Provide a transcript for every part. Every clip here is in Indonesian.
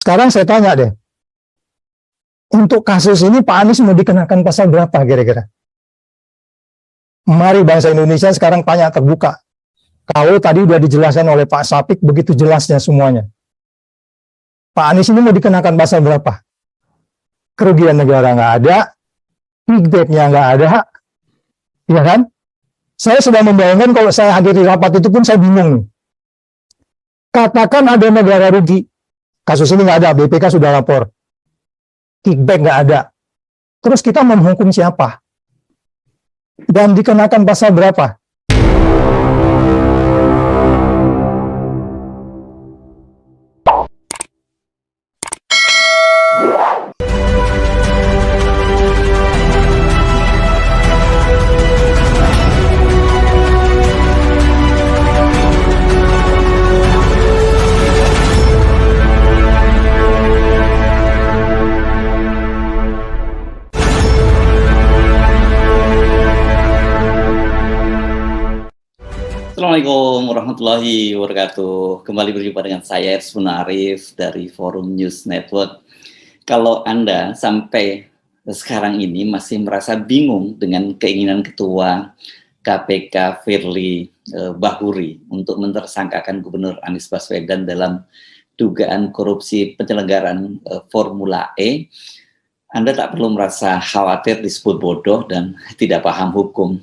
Sekarang saya tanya deh, untuk kasus ini Pak Anies mau dikenakan pasal berapa kira-kira? Mari bangsa Indonesia sekarang tanya terbuka. Kalau tadi udah dijelaskan oleh Pak Sapik begitu jelasnya semuanya. Pak Anies ini mau dikenakan pasal berapa? Kerugian negara nggak ada, kickback-nya nggak ada, ya kan? Saya sudah membayangkan kalau saya hadir di rapat itu pun saya bingung nih. Katakan ada negara rugi, kasus ini nggak ada, BPK sudah lapor, kickback nggak ada. Terus kita menghukum siapa? Dan dikenakan pasal berapa? Assalamualaikum warahmatullahi wabarakatuh. Kembali berjumpa dengan saya Ersmun Arif dari Forum News Network. Kalau Anda sampai sekarang ini masih merasa bingung dengan keinginan Ketua KPK Firly Bahuri untuk mentersangkakan Gubernur Anies Baswedan dalam dugaan korupsi penyelenggaraan Formula E, Anda tak perlu merasa khawatir disebut bodoh dan tidak paham hukum.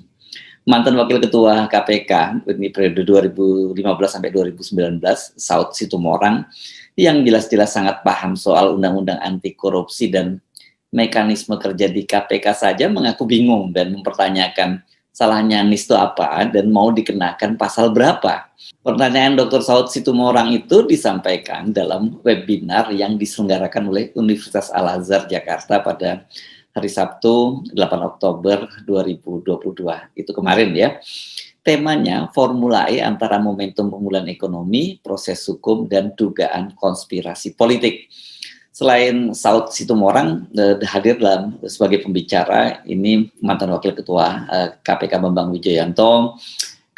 Mantan Wakil Ketua KPK ini periode 2015 sampai 2019, Saud Situmorang, yang jelas-jelas sangat paham soal undang-undang anti korupsi dan mekanisme kerja di KPK saja mengaku bingung dan mempertanyakan salahnya Anies itu apa dan mau dikenakan pasal berapa. Pertanyaan Dr. Saud Situmorang itu disampaikan dalam webinar yang diselenggarakan oleh Universitas Al-Azhar Jakarta pada hari Sabtu 8 Oktober 2022, itu kemarin ya. Temanya Formula E antara momentum pemulihan ekonomi, proses hukum, dan dugaan konspirasi politik. Selain Saud Situmorang hadir dalam sebagai pembicara, ini mantan Wakil Ketua KPK Bambang Wijoyanto,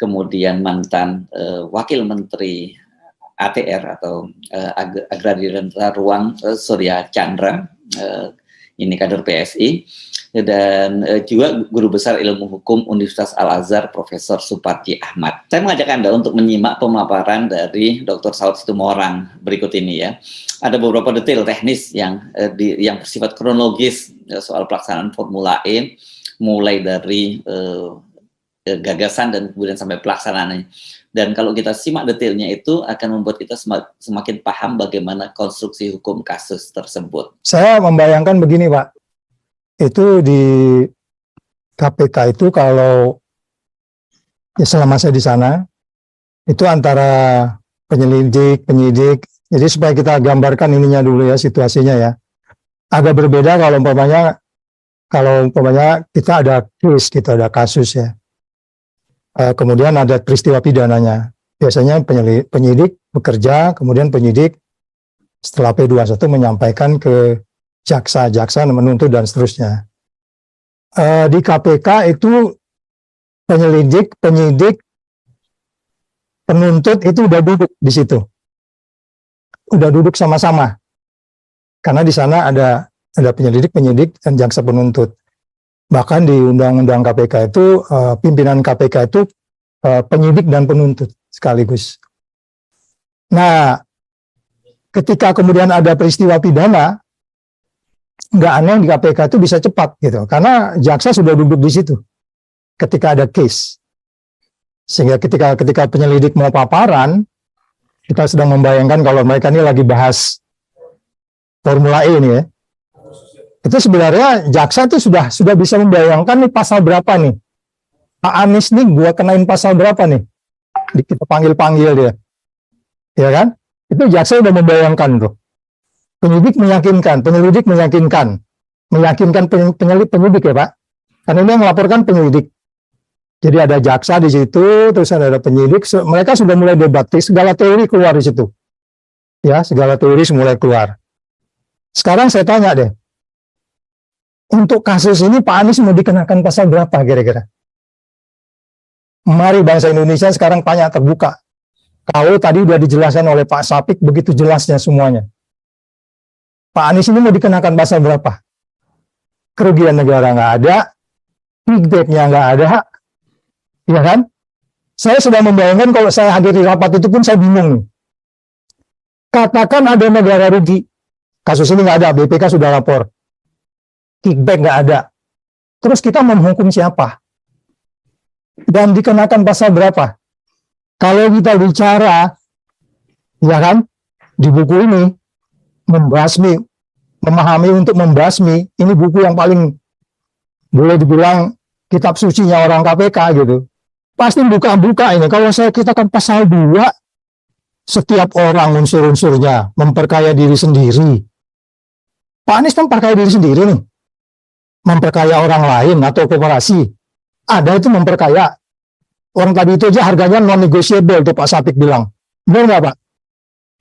kemudian mantan Wakil Menteri ATR atau Agraria dan Tata Ruang Surya Chandra, ini kader PSI, dan juga Guru Besar Ilmu Hukum Universitas Al-Azhar Profesor Suparji Ahmad. Saya mengajak Anda untuk menyimak pemaparan dari Dr. Saud Situmorang berikut ini ya. Ada beberapa detail teknis yang bersifat kronologis soal pelaksanaan Formula E, mulai dari gagasan dan kemudian sampai pelaksanaannya. Dan kalau kita simak detailnya itu akan membuat kita semakin paham bagaimana konstruksi hukum kasus tersebut. Saya membayangkan begini Pak, itu di KPK itu kalau ya selama saya di sana, itu antara penyidik, jadi supaya kita gambarkan ininya dulu ya, situasinya ya. Agak berbeda kalau umpamanya kita ada case, kita ada kasus ya. Kemudian ada peristiwa pidananya. Biasanya penyidik bekerja, kemudian penyidik setelah P21 menyampaikan ke jaksa menuntut dan seterusnya. Di KPK itu penyidik, penuntut itu udah duduk di situ. Udah duduk sama-sama. Karena di sana ada penyidik, dan jaksa penuntut. Bahkan di Undang-Undang KPK itu pimpinan KPK itu penyidik dan penuntut sekaligus. Nah, ketika kemudian ada peristiwa pidana, nggak aneh di KPK itu bisa cepat gitu, karena jaksa sudah duduk di situ ketika ada case. Sehingga ketika penyelidik mau paparan, kita sedang membayangkan kalau mereka ini lagi bahas Formula E ini ya. Itu sebenarnya jaksa itu sudah bisa membayangkan nih pasal berapa nih. Pak Anies nih gua kenain pasal berapa nih. Kita panggil dia. Ya kan? Itu jaksa udah membayangkan tuh. Penyidik meyakinkan penyidik ya Pak. Karena ini yang melaporkan penyidik. Jadi ada jaksa di situ, terus ada penyidik, mereka sudah mulai debat, segala teori keluar di situ. Ya, segala teori mulai keluar. Sekarang saya tanya deh, untuk kasus ini Pak Anies mau dikenakan pasal berapa kira-kira? Mari bangsa Indonesia sekarang tanya terbuka. Kalau tadi udah dijelaskan oleh Pak Sapik begitu jelasnya semuanya. Pak Anies ini mau dikenakan pasal berapa? Kerugian negara nggak ada, kickback-nya nggak ada, ya kan? Saya sudah membayangkan kalau saya hadir di rapat itu pun saya bingung nih. Katakan ada negara rugi, kasus ini nggak ada, BPK sudah lapor, kickback nggak ada. Terus kita menghukum siapa? Dan dikenakan pasal berapa? Kalau kita bicara, ya kan, di buku ini, membasmi, memahami untuk membasmi, ini buku yang paling boleh dibilang kitab sucinya orang KPK gitu. Pasti buka-buka ini. Kalau saya katakan pasal 2, setiap orang unsur-unsurnya memperkaya diri sendiri. Pak Anies memperkaya diri sendiri nih. Memperkaya orang lain atau koperasi. Ada itu memperkaya. Orang tadi itu aja harganya non-negotiable tuh Pak Sapik bilang. Benar nggak Pak?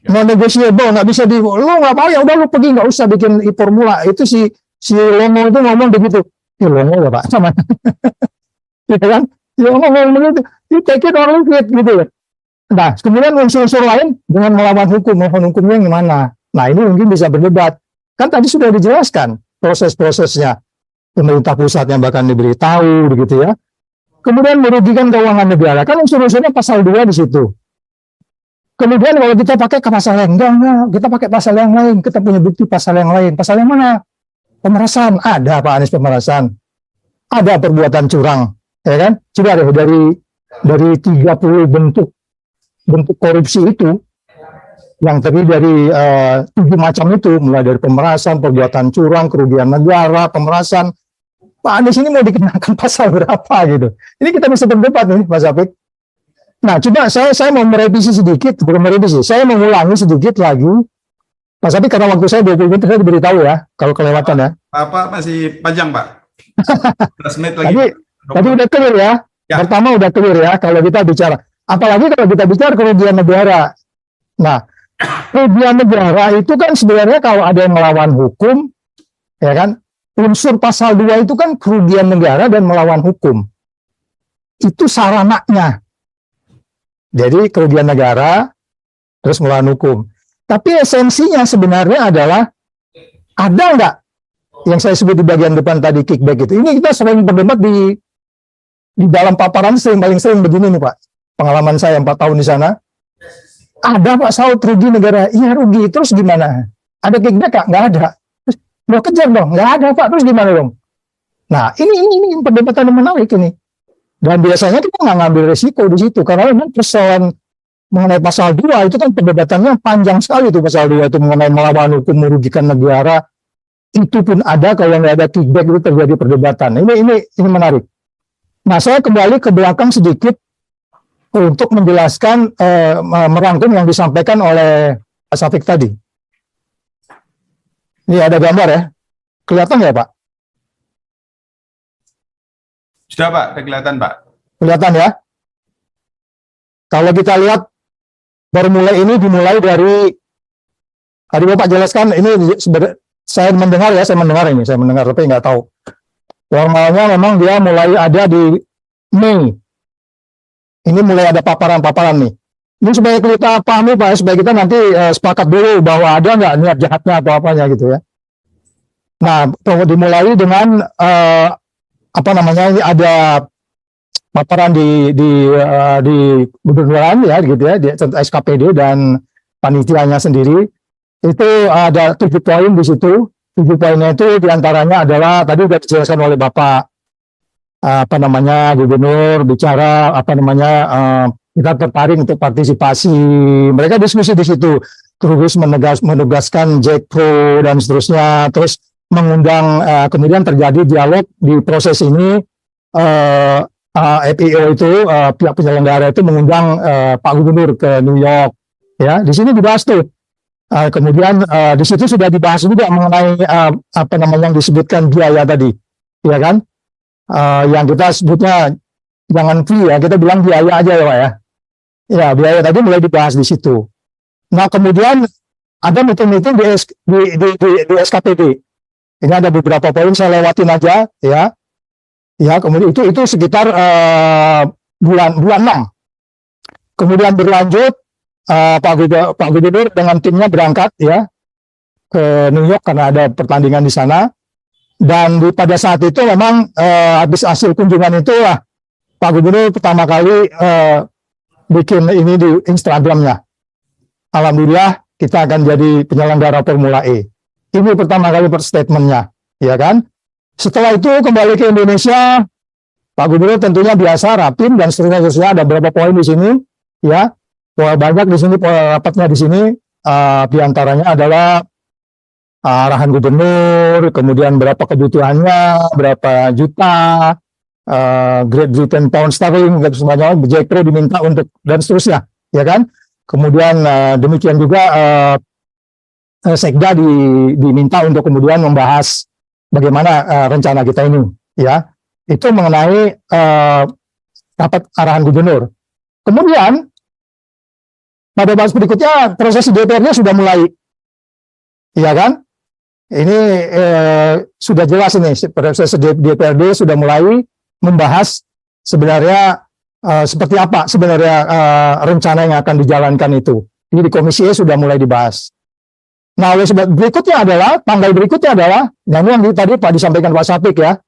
Non-negotiable, nggak bisa lu nggak mau ya udah lu pergi, nggak usah bikin formula. Itu si Longo itu ngomong begitu. Ya Longo ya Pak, sama. Ya kan? Ya ngomong begitu. You take it or leave it gitu ya. Nah, kemudian unsur-unsur lain dengan melawan hukum, mohon hukumnya gimana? Nah, ini mungkin bisa berdebat. Kan tadi sudah dijelaskan proses-prosesnya. Pemerintah pusat yang bahkan diberitahu begitu ya. Kemudian merugikan keuangan negara. Kan unsur-unsurnya pasal 2 di situ. Kemudian kalau kita pakai ke pasal yang enggak, kita pakai pasal yang lain. Kita punya bukti pasal yang lain. Pasal yang mana? Pemerasan. Ada Pak Anies pemerasan. Ada perbuatan curang. Ya kan? Coba deh dari 30 bentuk korupsi itu, yang terdiri dari 7 macam itu, mulai dari pemerasan, perbuatan curang, kerugian negara, pemerasan. Pak Anies ini mau dikenakan pasal berapa gitu? Ini kita bisa berdebat nih, Mas Apik. Nah, coba saya mau merevisi sedikit, belum merevisi, saya mengulangi sedikit lagi. Mas Apik, karena waktu saya 20 menit, saya diberitahu ya, kalau kelewatan ya. Pak masih panjang, Pak. 11 menit lagi. Tadi udah clear ya. Pertama udah clear ya, kalau kita bicara. Apalagi kalau kita bicara kerugian negara. Nah, kerugian negara itu kan sebenarnya kalau ada yang melawan hukum, ya kan, unsur pasal 2 itu kan kerugian negara dan melawan hukum. Itu sarananya. Jadi kerugian negara, terus melawan hukum. Tapi esensinya sebenarnya adalah, ada nggak yang saya sebut di bagian depan tadi kickback itu? Ini kita sering berdebat di dalam paparan paling sering begini nih Pak. Pengalaman saya 4 tahun di sana. Ada Pak Saud rugi negara. Iya rugi. Terus gimana? Ada kickback Kak? Nggak ada. Terus mau kejar dong? Nggak ada Pak. Terus gimana dong? Nah ini perdebatan yang menarik ini. Dan biasanya kita nggak ngambil resiko di situ. Karena memang persoalan mengenai pasal 2 itu kan perdebatannya panjang sekali tuh pasal 2 itu mengenai melawan hukum merugikan negara. Itu pun ada kalau nggak ada kickback itu terjadi perdebatan. Ini menarik. Nah saya kembali ke belakang sedikit untuk menjelaskan, merangkum yang disampaikan oleh Pak Safik tadi. Ini ada gambar ya. Kelihatan nggak Pak? Sudah Pak, udah kelihatan Pak. Kelihatan ya. Kalau kita lihat formula ini dimulai dari, tadi Bapak jelaskan, ini saya mendengar tapi nggak tahu. Formalnya memang dia mulai ada di Mei. Ini mulai ada paparan-paparan nih. Ini supaya kita pahami Pak, supaya kita nanti sepakat dulu bahwa ada nggak niat jahatnya atau apanya gitu ya. Nah, dimulai dengan ini ada paparan di gubernuran ya gitu ya, di SKPD dan panitianya sendiri. Itu ada 7 poin di situ. 7 poinnya itu diantaranya adalah tadi sudah dijelaskan oleh Bapak gubernur bicara kita tertarik untuk partisipasi, mereka diskusi di situ, terus menugaskan Jack Pro dan seterusnya, terus mengundang, kemudian terjadi dialog di proses ini. FIO itu pihak penyelenggara itu mengundang Pak Gubernur ke New York, ya di sini dibahas tuh. Kemudian di situ sudah dibahas juga mengenai yang disebutkan biaya tadi, ya kan? Yang kita sebutnya jangan fee ya, kita bilang biaya aja ya Pak ya. Ya biaya tadi mulai dibahas di situ. Nah kemudian ada meeting-meeting di SKPD. Ini ada beberapa poin saya lewatin aja ya. Ya kemudian itu sekitar bulan 6. Kemudian berlanjut Pak Gubernur dengan timnya berangkat ya ke New York karena ada pertandingan di sana. Dan pada saat itu memang habis hasil kunjungan itu lah Pak Gubernur pertama kali bikin ini di Instagramnya. Alhamdulillah kita akan jadi penyelenggara Formula E. Ini pertama kali statementnya, ya kan? Setelah itu kembali ke Indonesia, Pak Gubernur tentunya biasa rapim dan seterusnya. Ada beberapa poin di sini, ya. Banyak di sini rapatnya di sini. Diantaranya adalah arahan gubernur, kemudian berapa kebutuhannya, berapa juta, Great Britain pound sterling, semuanya, Jack Pro diminta untuk dan seterusnya, ya kan? Kemudian demikian juga Sekda diminta untuk kemudian membahas bagaimana rencana kita ini, ya. Itu mengenai rapat arahan gubernur. Kemudian pada bahas berikutnya proses DPR-nya sudah mulai, ya kan? Ini sudah jelas ini proses DPRD sudah mulai membahas sebenarnya seperti apa sebenarnya rencana yang akan dijalankan itu. Ini di Komisi E sudah mulai dibahas. Nah, oleh sebab berikutnya adalah tanggal berikutnya adalah, nah ini yang tadi Pak disampaikan Pak Sapik ya,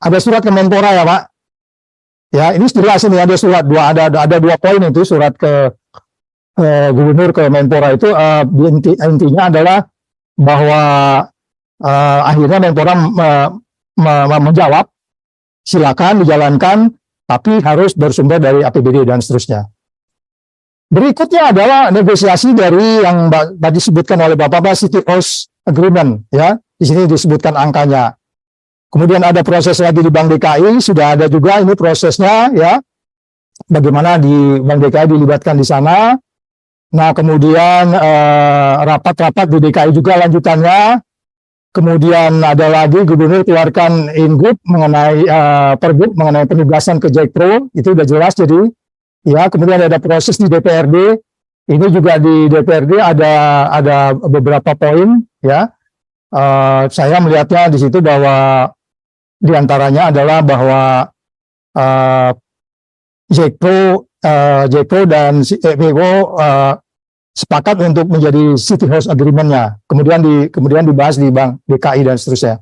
ada surat ke Menpora ya Pak. Ya, ini jelas ini ada surat ada dua poin itu surat ke Gubernur ke Menpora itu intinya adalah bahwa akhirnya Menpora menjawab silakan dijalankan tapi harus bersumber dari APBD dan seterusnya. Berikutnya adalah negosiasi dari yang tadi disebutkan oleh Bapak City House Agreement, ya. Di sini disebutkan angkanya. Kemudian ada proses lagi di Bank DKI, sudah ada juga ini prosesnya, ya. Bagaimana di Bank DKI dilibatkan di sana. Nah, kemudian rapat-rapat di DKI juga lanjutannya. Kemudian ada lagi Gubernur keluarkan Ingup mengenai Pergub mengenai penugasan ke Jack Pro, itu udah jelas jadi. Ya, kemudian ada proses di DPRD. Ini juga di DPRD ada beberapa poin, ya. Saya melihatnya di situ bahwa diantaranya adalah bahwa Jack Pro dan CPO sepakat untuk menjadi City House Agreement-nya. Kemudian dibahas di Bank DKI dan seterusnya.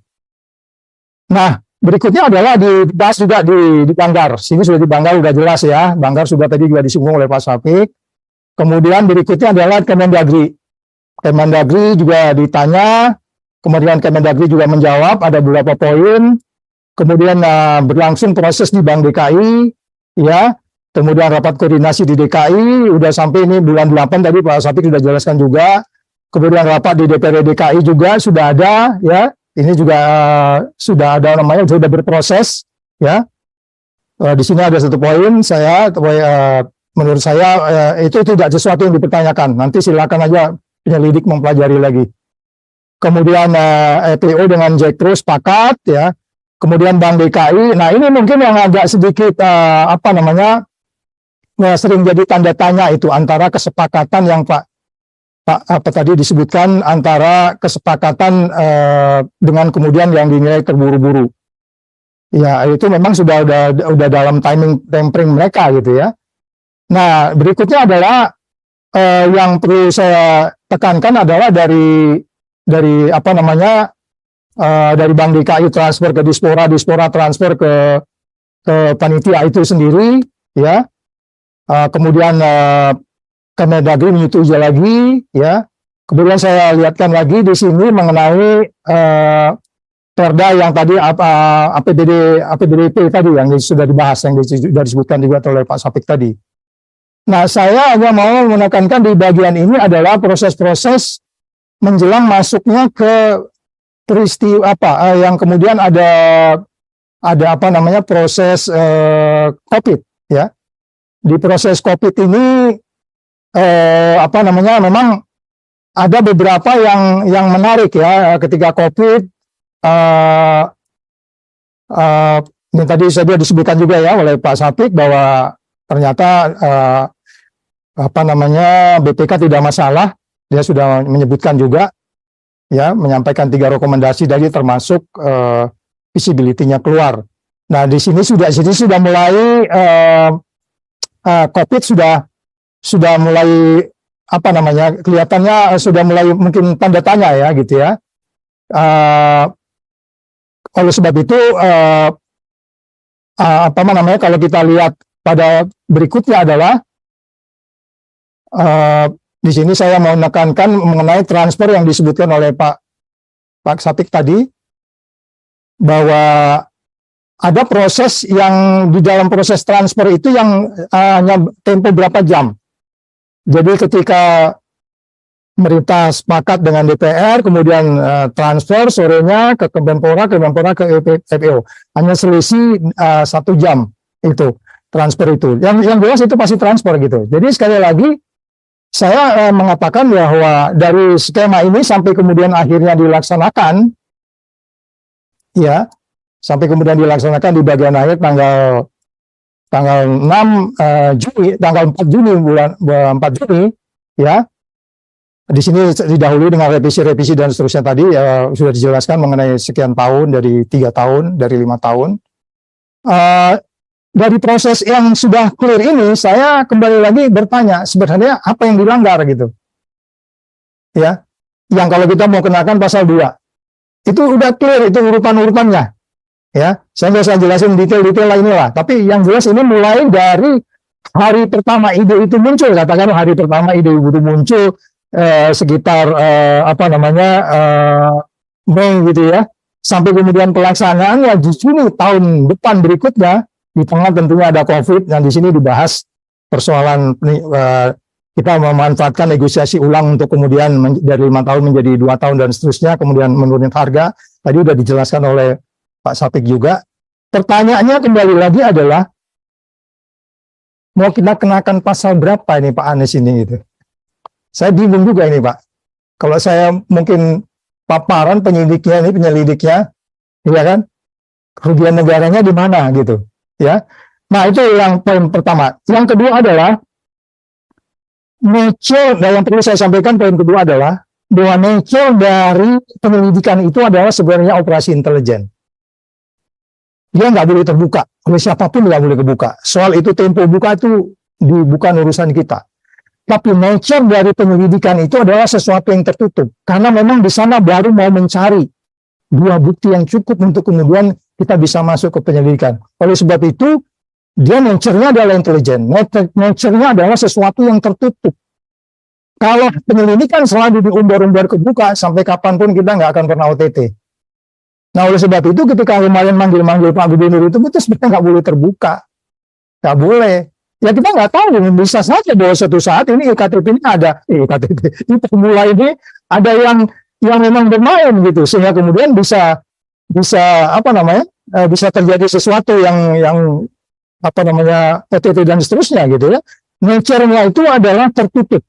Nah, berikutnya adalah dibahas juga di Banggar. Sini sudah di Banggar sudah jelas ya. Banggar sudah tadi juga disinggung oleh Pak Sapik. Kemudian berikutnya adalah Kemendagri. Kemendagri juga ditanya. Kemudian Kemendagri juga menjawab ada beberapa poin. Kemudian berlangsung proses di Bank DKI, ya. Kemudian rapat koordinasi di DKI, udah sampai ini bulan 8 tadi Pak Sapik sudah jelaskan juga. Kemudian rapat di DPRD DKI juga sudah ada, ya. Ini juga sudah ada namanya, sudah berproses, ya. Di sini ada satu poin, menurut saya itu tidak sesuatu yang dipertanyakan. Nanti silakan aja penyelidik mempelajari lagi. Kemudian EPO dengan Jack Pro sepakat, ya. Kemudian Bank DKI, nah ini mungkin yang agak sedikit sering jadi tanda tanya itu antara kesepakatan yang Pak tadi disebutkan antara kesepakatan dengan kemudian yang dinilai terburu-buru. Ya, itu memang sudah dalam timing mereka gitu ya. Nah, berikutnya adalah yang perlu saya tekankan adalah dari Bank DKI transfer ke Dispora transfer ke panitia itu sendiri, ya. Kemudian Kemendagri menyetujui lagi, ya. Kemudian saya lihatkan lagi di sini mengenai Perda yang tadi APBDP tadi yang sudah dibahas, yang sudah disebutkan juga oleh Pak Sapik tadi. Nah, saya hanya mau menekankan di bagian ini adalah proses-proses menjelang masuknya ke peristiwa yang kemudian ada proses COVID, ya. Di proses COVID ini memang ada beberapa yang menarik ya ketika COVID. Ini tadi saya disebutkan juga ya oleh Pak Sapik bahwa ternyata BPK tidak masalah. Dia sudah menyebutkan juga, ya, menyampaikan 3 rekomendasi dari termasuk visibility-nya keluar. Nah, di sini sudah mulai COVID sudah mulai apa namanya, kelihatannya sudah mulai mungkin tanda tanya ya gitu ya. Oleh sebab itu apa namanya, kalau kita lihat pada berikutnya adalah di sini saya mau menekankan mengenai transfer yang disebutkan oleh Pak Sapik tadi, bahwa ada proses yang di dalam proses transfer itu yang hanya tempo berapa jam. Jadi ketika pemerintah sepakat dengan DPR, kemudian transfer sorenya ke Kemenpora ke FPO, hanya selisih 1 jam itu transfer itu. Yang jelas itu pasti transfer gitu. Jadi sekali lagi saya mengatakan bahwa dari skema ini sampai kemudian akhirnya dilaksanakan, ya, sampai kemudian dilaksanakan di bagian akhir tanggal 6 Juni, tanggal 4 Juni bulan 4 Juni, ya. Di sini didahului dengan revisi dan seterusnya tadi ya, sudah dijelaskan mengenai sekian tahun, dari 3 tahun, dari 5 tahun. Dari proses yang sudah clear ini, saya kembali lagi bertanya, sebenarnya apa yang dilanggar gitu. Ya, yang kalau kita mau kenakan pasal 2, itu udah clear, itu urutan-urutannya. Ya, saya nggak usah jelasin detail-detail lainnya lah. Tapi yang jelas ini mulai dari hari pertama ide itu muncul, katakan hari pertama ide itu muncul sekitar apa namanya Mei gitu ya, sampai kemudian pelaksanaannya di Juni tahun depan berikutnya. Di tengah tentunya ada COVID, dan di sini dibahas persoalan kita memanfaatkan negosiasi ulang untuk kemudian dari 5 tahun menjadi 2 tahun dan seterusnya, kemudian menurunkan harga. Tadi sudah dijelaskan oleh Pak Sapik juga. Pertanyaannya kembali lagi adalah, mau kita kenakan pasal berapa ini Pak Anies ini gitu. Saya bingung juga ini Pak. Kalau saya mungkin paparan penyelidiknya, ya kan, kerugian negaranya di mana gitu. Ya, nah itu yang poin pertama. Yang kedua adalah nature, dan yang perlu saya sampaikan poin kedua adalah bahwa nature dari penyelidikan itu adalah sebenarnya operasi intelijen. Dia nggak boleh terbuka oleh siapapun, nggak boleh terbuka. Soal itu tempo buka itu bukan urusan kita. Tapi nature dari penyelidikan itu adalah sesuatu yang tertutup, karena memang di sana baru mau mencari 2 bukti yang cukup untuk kemudian kita bisa masuk ke penyelidikan. Oleh sebab itu, dia nature-nya adalah intelijen. Nature-nya adalah sesuatu yang tertutup. Kalau penyelidikan selalu diumbar-umbar kebuka, sampai kapanpun kita nggak akan pernah OTT. Nah, oleh sebab itu, ketika kemarin manggil-manggil Pak Gubernur itu sebenarnya nggak boleh terbuka. Nggak boleh. Ya kita nggak tahu, bisa saja bahwa suatu saat ini EKTP ini ada, ini formula ini ada yang memang bermain gitu, sehingga kemudian bisa apa namanya, bisa terjadi sesuatu yang apa namanya OTT dan seterusnya gitu ya. Nature-nya itu adalah tertutup.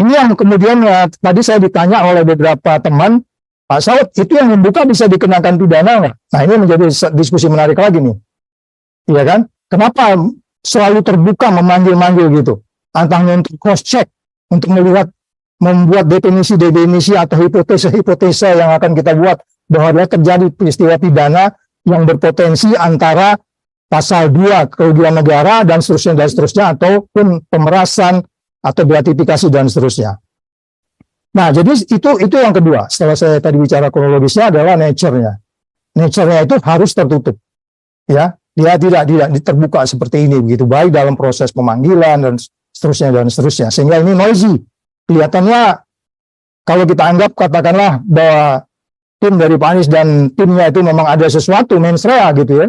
Ini yang kemudian tadi saya ditanya oleh beberapa teman, Pak Saud, itu yang membuka bisa dikenakan pidana nggak? Nah, ini menjadi diskusi menarik lagi nih, iya kan? Kenapa selalu terbuka memanggil-manggil gitu? Antara untuk cross check, untuk melihat, membuat definisi atau hipotesa yang akan kita buat bahwa ada terjadi peristiwa pidana yang berpotensi antara pasal 2 kerugian negara dan seterusnya ataupun pemerasan atau gratifikasi dan seterusnya. Nah, jadi itu yang kedua. Setelah saya tadi bicara kronologisnya adalah nature-nya. Nature-nya itu harus tertutup. Ya, dia tidak terbuka seperti ini begitu, baik dalam proses pemanggilan dan seterusnya. Sehingga ini noisy. Kelihatannya kalau kita anggap katakanlah bahwa tim dari Pak Anies dan timnya itu memang ada sesuatu mens rea gitu ya.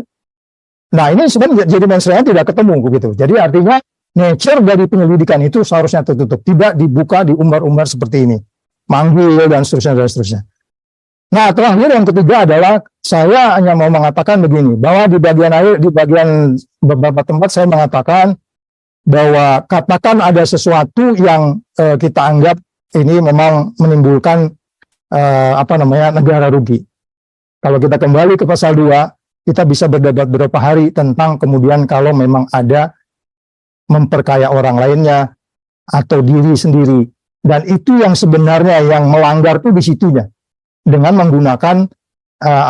Nah, ini sebenarnya jadi mens rea tidak ketemu begitu. Jadi artinya nature dari penyelidikan itu seharusnya tertutup, tidak dibuka, diumbar-umbar seperti ini, manggil dan seterusnya. Nah, terakhir yang ketiga adalah saya hanya mau mengatakan begini, bahwa di bagian beberapa tempat saya mengatakan bahwa katakan ada sesuatu yang kita anggap ini memang menimbulkan apa namanya negara rugi. Kalau kita kembali ke pasal 2, kita bisa berdebat beberapa hari tentang kemudian kalau memang ada memperkaya orang lainnya atau diri sendiri, dan itu yang sebenarnya yang melanggar tuh di situnya dengan menggunakan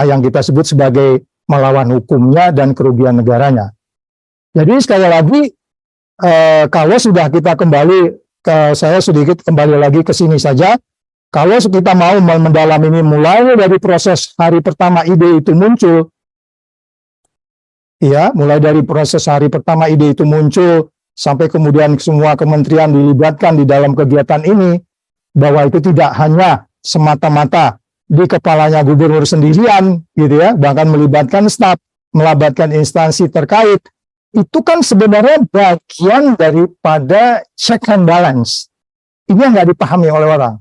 yang kita sebut sebagai melawan hukumnya dan kerugian negaranya. Jadi sekali lagi kalau sudah kita kembali saya sedikit kembali lagi ke sini saja. Kalau kita mau mendalam ini mulai dari proses hari pertama ide itu muncul, ya, mulai dari proses hari pertama ide itu muncul sampai kemudian semua kementerian dilibatkan di dalam kegiatan ini, bahwa itu tidak hanya semata-mata di kepalanya gubernur sendirian, gitu ya, bahkan melibatkan staf, melibatkan instansi terkait. Itu kan sebenarnya bagian daripada check and balance. Ini yang nggak dipahami oleh orang.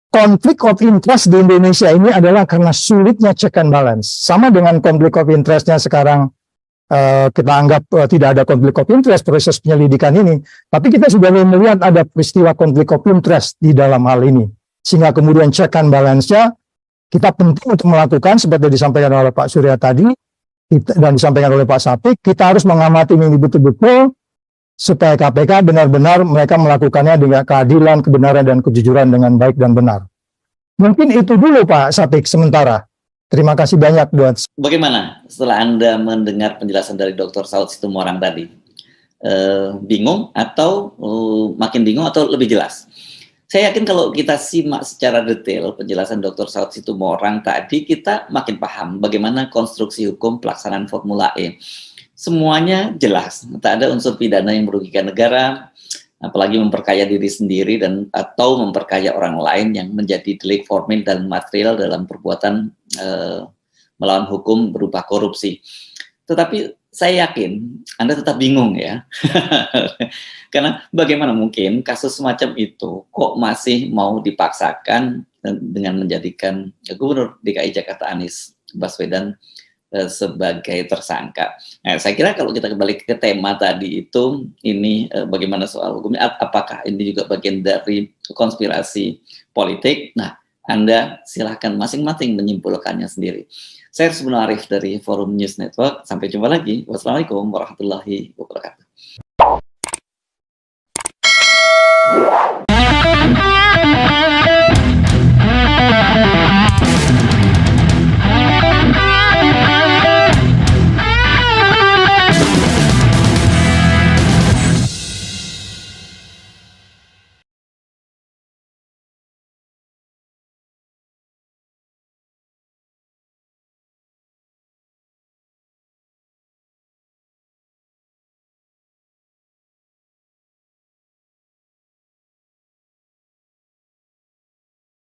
Konflik of interest di Indonesia ini adalah karena sulitnya check and balance. Sama dengan konflik of interestnya sekarang kita anggap tidak ada konflik of interest proses penyelidikan ini. Tapi kita sudah melihat ada peristiwa konflik of interest di dalam hal ini. Sehingga kemudian check and balance-nya kita penting untuk melakukan seperti disampaikan oleh Pak Surya tadi dan disampaikan oleh Pak Sapik. Kita harus mengamati ini betul-betul supaya KPK benar-benar mereka melakukannya dengan keadilan, kebenaran, dan kejujuran dengan baik dan benar. Mungkin itu dulu Pak Sapik sementara. Terima kasih banyak buat. Bagaimana setelah Anda mendengar penjelasan dari Dr. Saud Situmorang tadi? Bingung atau makin bingung atau lebih jelas? Saya yakin kalau kita simak secara detail penjelasan Dr. Saud Situmorang tadi, kita makin paham bagaimana konstruksi hukum pelaksanaan Formula E. Semuanya jelas, tak ada unsur pidana yang merugikan negara, apalagi memperkaya diri sendiri dan atau memperkaya orang lain yang menjadi delik formil dan material dalam perbuatan melawan hukum berupa korupsi. Tetapi saya yakin Anda tetap bingung ya, karena bagaimana mungkin kasus semacam itu kok masih mau dipaksakan dengan menjadikan Gubernur DKI Jakarta Anies Baswedan sebagai tersangka. Nah, saya kira kalau kita kembali ke tema tadi itu, ini bagaimana soal hukumnya, apakah ini juga bagian dari konspirasi politik? Nah, Anda silahkan masing-masing menyimpulkannya sendiri. Saya Aris Arif dari Forum News Network. Sampai jumpa lagi. Wassalamualaikum warahmatullahi wabarakatuh.